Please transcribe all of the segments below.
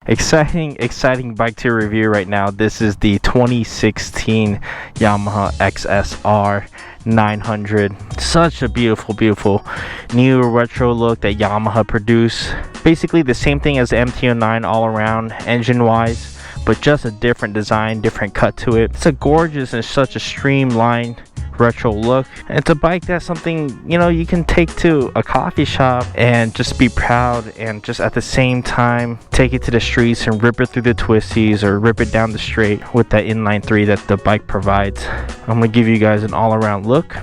Exciting bike to review right now. This is the 2016 Yamaha XSR900. Such a beautiful new retro look that Yamaha produced. Basically the same thing as the MT-09 all around engine wise, but just a different design, different cut to it. It's a gorgeous and such a streamlined retro look. It's a bike that's something, you know, you can take to a coffee shop and just be proud, and just at the same time take it to the streets and rip it through the twisties or rip it down the straight with that inline 3 that the bike provides. I'm gonna give you guys an all-around look.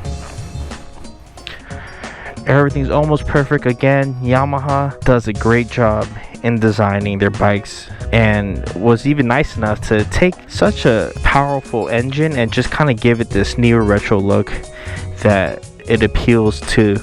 Everything's almost perfect. Again, Yamaha does a great job in designing their bikes, and was even nice enough to take such a powerful engine and just kind of give it this neo retro look that it appeals to,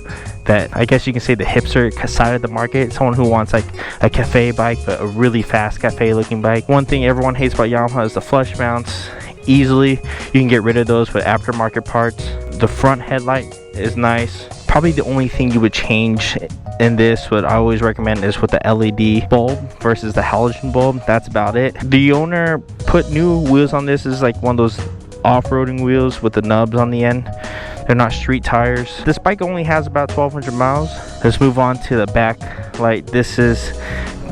that I guess you can say the hipster side of the market. Someone who wants like a cafe bike, but a really fast cafe looking bike. One thing everyone hates about Yamaha is the flush mounts. Easily you can get rid of those with aftermarket parts. The front headlight is nice. Probably the only thing you would change in this, what I always recommend, is with the LED bulb versus the halogen bulb. That's about it. The owner put new wheels on this. This is like one of those off-roading wheels with the nubs on the end. They're not street tires. This bike only has about 1,200 miles. Let's move on to the back light. This is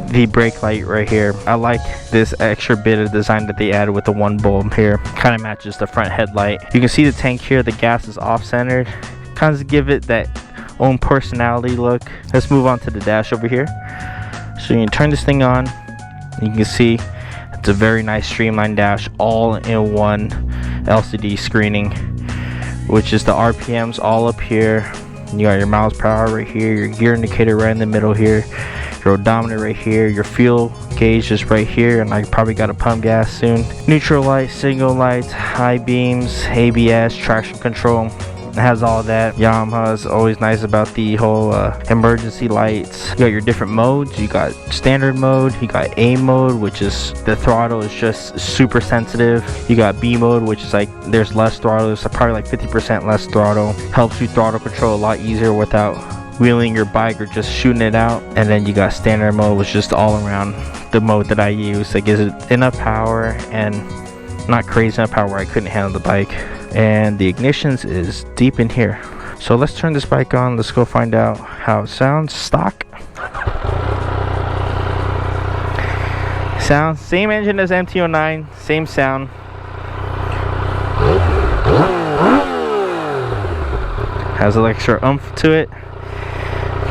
the brake light right here. I like this extra bit of design that they added with the one bulb here. Kind of matches the front headlight. You can see the tank here. The gas is off-centered. Kind of give it that own personality look. Let's move on to the dash over here. So you can turn this thing on. You can see it's a very nice streamlined dash, all in one LCD screening, which is the RPMs all up here. You got your miles per hour right here, your gear indicator right in the middle here, your odometer right here, your fuel gauge is right here, and I probably got to pump gas soon. Neutral lights, signal lights, high beams, ABS, traction control. It has all that. Yamaha is always nice about the whole emergency lights. You got your different modes. You got standard mode, you got A mode, which is the throttle is just super sensitive. You got B mode, which is like there's less throttle. There's probably like 50% less throttle. Helps you throttle control a lot easier without wheeling your bike or just shooting it out. And then you got standard mode, which is just all around the mode that I use that gives it enough power and not crazy enough power where I couldn't handle the bike. And the ignitions is deep in here. So let's turn this bike on. Let's go find out how it sounds. Stock sound, same engine as MT-09, same sound. Has an extra oomph to it.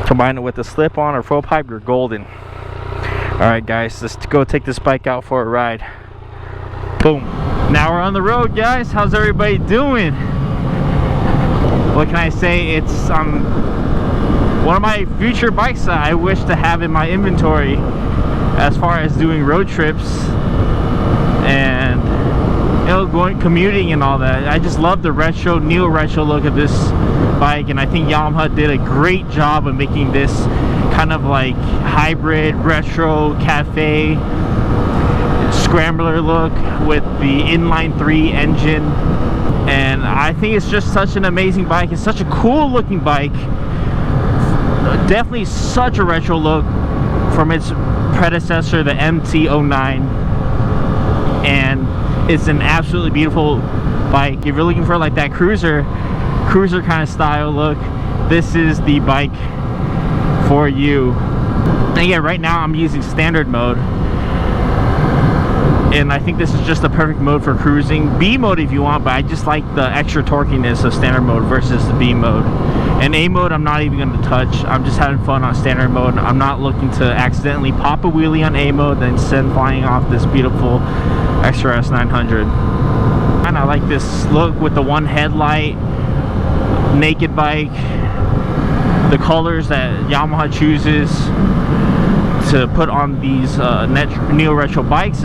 Combine it with the slip-on or full pipe, you're golden. Alright guys, let's go take this bike out for a ride. Boom. Now we're on the road, guys. How's everybody doing? What can I say? It's one of my future bikes that I wish to have in my inventory as far as doing road trips and, you know, commuting and all that. I just love the neo retro look of this bike, and I think Yamaha did a great job of making this kind of like hybrid retro cafe scrambler look with the inline 3 engine. And I think it's just such an amazing bike. It's such a cool looking bike. Definitely such a retro look from its predecessor, the MT-09, and it's an absolutely beautiful bike. If you're looking for like that cruiser kind of style look, this is the bike for you. And yeah, right now I'm using standard mode, and I think this is just the perfect mode for cruising. B mode if you want, but I just like the extra torquiness of standard mode versus the B mode. And A mode I'm not even going to touch. I'm just having fun on standard mode. I'm not looking to accidentally pop a wheelie on A mode then send flying off this beautiful XSR900. And I like this look with the one headlight, naked bike. The colors that Yamaha chooses to put on these neo retro bikes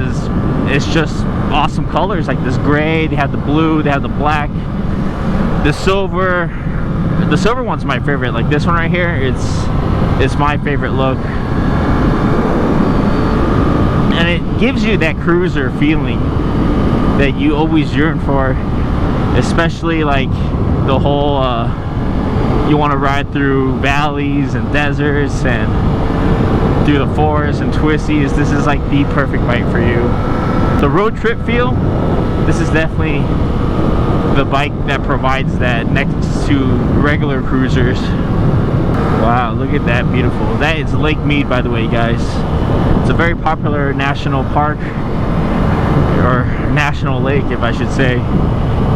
it's just awesome colors, like this gray, they have the blue, they have the black, the silver. The silver one's my favorite. Like this one right here, it's my favorite look, and it gives you that cruiser feeling that you always yearn for, especially like the whole you want to ride through valleys and deserts and through the forest and twisties, this is like the perfect bike for you. The road trip feel, this is definitely the bike that provides that next to regular cruisers. Wow, look at that, beautiful. That is Lake Mead, by the way, guys. It's a very popular national park, or national lake, if I should say,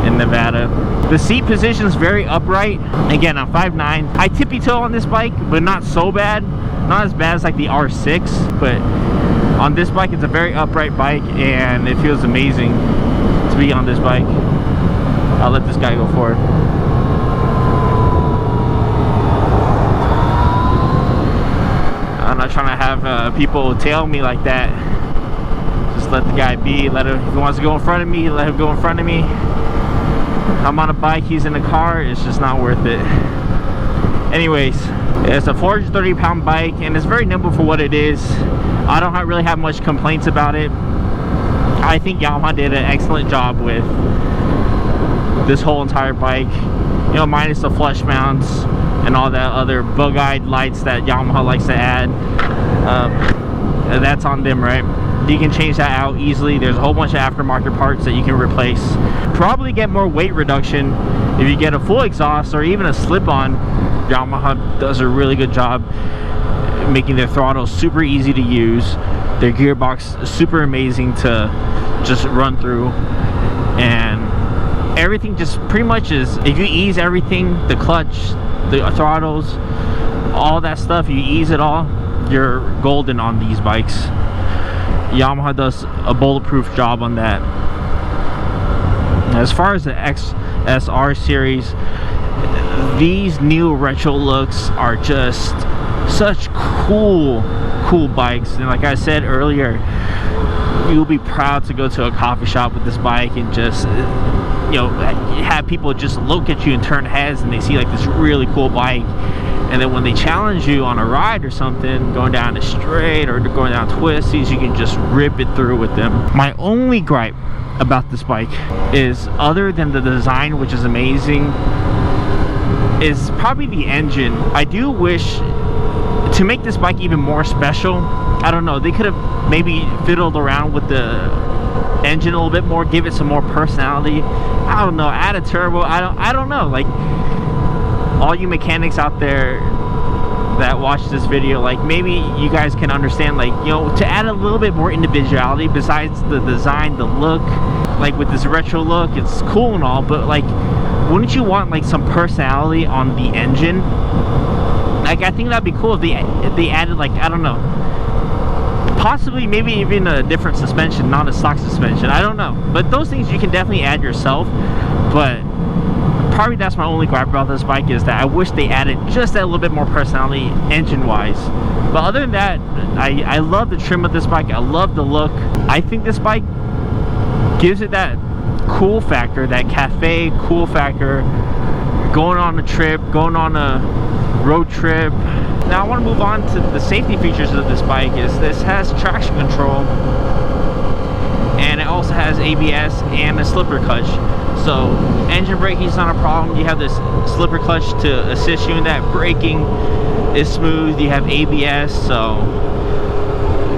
in Nevada. The seat position is very upright. Again, I'm 5'9". I tippy toe on this bike, but not so bad. Not as bad as like the R6, but on this bike, it's a very upright bike, and it feels amazing to be on this bike. I'll let this guy go forward. I'm not trying to have people tail me like that. Just let the guy be. Let him, if he wants to go in front of me, let him go in front of me. I'm on a bike, he's in a car. It's just not worth it. Anyways, it's a 430-pound bike, and it's very nimble for what it is. I don't really have much complaints about it. I think Yamaha did an excellent job with this whole entire bike, you know, minus the flush mounts and all that other bug-eyed lights that Yamaha likes to add. That's on them, right? You can change that out easily. There's a whole bunch of aftermarket parts that you can replace. Probably get more weight reduction if you get a full exhaust or even a slip-on. Yamaha does a really good job making their throttle super easy to use, their gearbox super amazing to just run through, and everything just pretty much is, if you ease everything, the clutch, the throttles, all that stuff, you ease it all, you're golden on these bikes. Yamaha does a bulletproof job on that. As far as the XSR series, these new retro looks are just such cool bikes, and like I said earlier, you'll be proud to go to a coffee shop with this bike and just, you know, have people just look at you and turn heads and they see like this really cool bike, and then when they challenge you on a ride or something, going down a straight or going down twisties, you can just rip it through with them. My only gripe about this bike is, other than the design, which is amazing, is probably the engine. I do wish to make this bike even more special. I don't know, they could have maybe fiddled around with the engine a little bit more, give it some more personality. I don't know, add a turbo. I don't know, like, all you mechanics out there that watch this video, like, maybe you guys can understand, like, you know, to add a little bit more individuality besides the design, the look. Like with this retro look, it's cool and all, but like, wouldn't you want like some personality on the engine? Like, I think that'd be cool if they added, like, I don't know, possibly maybe even a different suspension, not a stock suspension. I don't know, but those things you can definitely add yourself. But probably that's my only gripe about this bike, is that I wish they added just that little bit more personality engine wise. But other than that, I love the trim of this bike. I love the look. I think this bike gives it that cool factor, that cafe cool factor, going on a trip, going on a road trip. Now I want to move on to the safety features of this bike. Is this has traction control, and it also has ABS and a slipper clutch. So engine braking is not a problem. You have this slipper clutch to assist you in that. Braking is smooth. You have ABS, so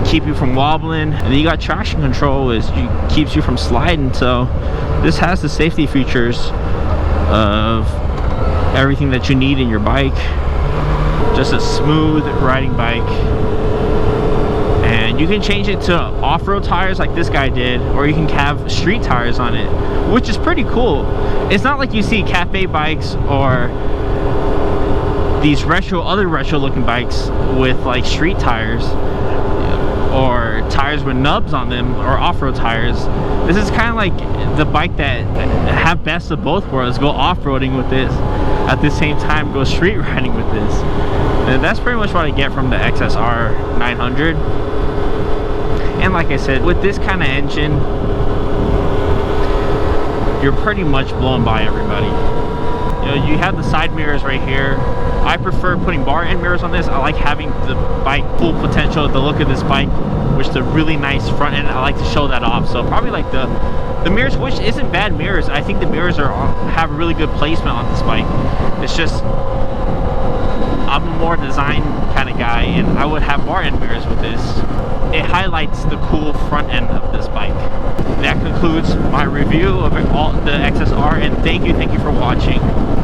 keep you from wobbling, and then you got traction control, is keeps you from sliding. So this has the safety features of everything that you need in your bike. Just a smooth riding bike, and you can change it to off-road tires like this guy did, or you can have street tires on it, which is pretty cool. It's not like you see cafe bikes or these other retro looking bikes with like street tires or tires with nubs on them, or off-road tires. This is kind of like the bike that have best of both worlds. Go off-roading with this, at the same time go street riding with this. And that's pretty much what I get from the XSR900. And like I said, with this kind of engine, you're pretty much blown by everybody. You know, you have the side mirrors right here. I prefer putting bar end mirrors on this. I like having the bike full potential, the look of this bike, which is a really nice front end. I like to show that off. So probably like the mirrors, which isn't bad mirrors. I think the mirrors have a really good placement on this bike. It's just, I'm a more design kind of guy, and I would have bar end mirrors with this. It highlights the cool front end of this bike. That concludes my review of all the XSR, and thank you for watching.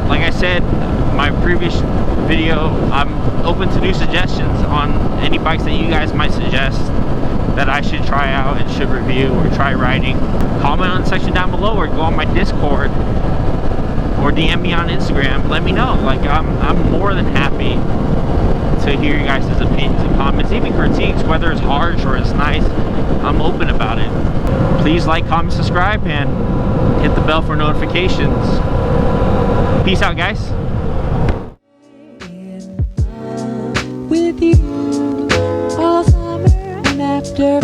Like I said, my previous video, I'm open to new suggestions on any bikes that you guys might suggest that I should try out and should review or try riding. Comment on the section down below, or go on my Discord, or DM me on Instagram. Let me know. Like, I'm more than happy to hear you guys' opinions and comments, even critiques, whether it's harsh or it's nice. I'm open about it. Please like, comment, subscribe, and hit the bell for notifications. Peace out, guys. With you all summer and after